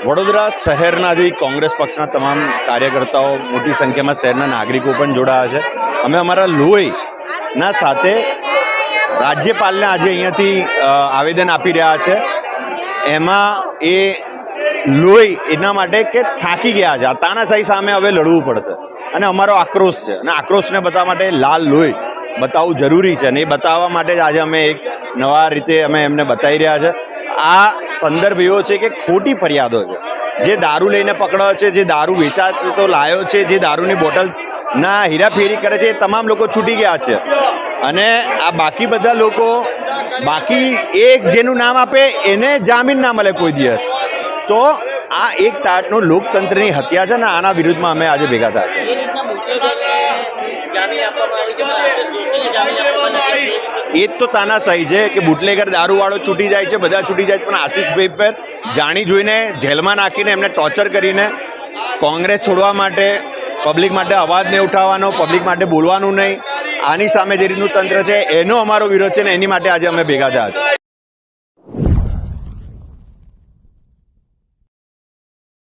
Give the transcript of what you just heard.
વડોદરા શહેરના જે કોંગ્રેસ પક્ષના તમામ કાર્યકર્તાઓ મોટી સંખ્યામાં શહેરના નાગરિકો પણ જોડાયા છે. અમે અમારા લોહીના સાથે રાજ્યપાલને આજે અહીંયાથી આવેદન આપી રહ્યા છે. એમાં એ લોહી એના માટે કે થાકી ગયા છે. આ તાનાશાહી સામે હવે લડવું પડશે અને અમારો આક્રોશ છે અને આક્રોશને બતાવવા માટે લાલ લોહી બતાવવું જરૂરી છે અને એ બતાવવા માટે જ આજે અમે એક નવા રીતે અમે એમને બતાવી રહ્યા છે. આ સંદર્ભ એવો છે કે ખોટી ફરિયાદો છે. જે દારૂ લઈને પકડાયો છે, જે દારૂ વેચાતો લાયો છે, જે દારૂની બોટલ ના હેરાફેરી કરે છે, એ તમામ લોકો છૂટી ગયા છે અને આ બાકી બધા લોકો બાકી એક જેનું નામ આપે એને જામીન ના મળે કોઈ દિવસ. તો આ એક તાટનો લોકતંત્રની હત્યા છે ને આના વિરુદ્ધમાં અમે આજે ભેગા થયા છે. એ જ તો તાનાશાહી છે કે બુટલેગર દારૂવાળો છૂટી જાય છે, બધા છૂટી જાય છે, પણ આશીષભાઈ પર જાણી જોઈને જેલમાં નાખીને એમને ટોર્ચર કરીને કોંગ્રેસ છોડવા માટે પબ્લિક માટે અવાજ નહીં ઉઠાવવાનો, પબ્લિક માટે બોલવાનું નહીં, આની સામે જે રીતનું તંત્ર છે એનો અમારો વિરોધ છે ને એની માટે આજે અમે ભેગા થયા છે.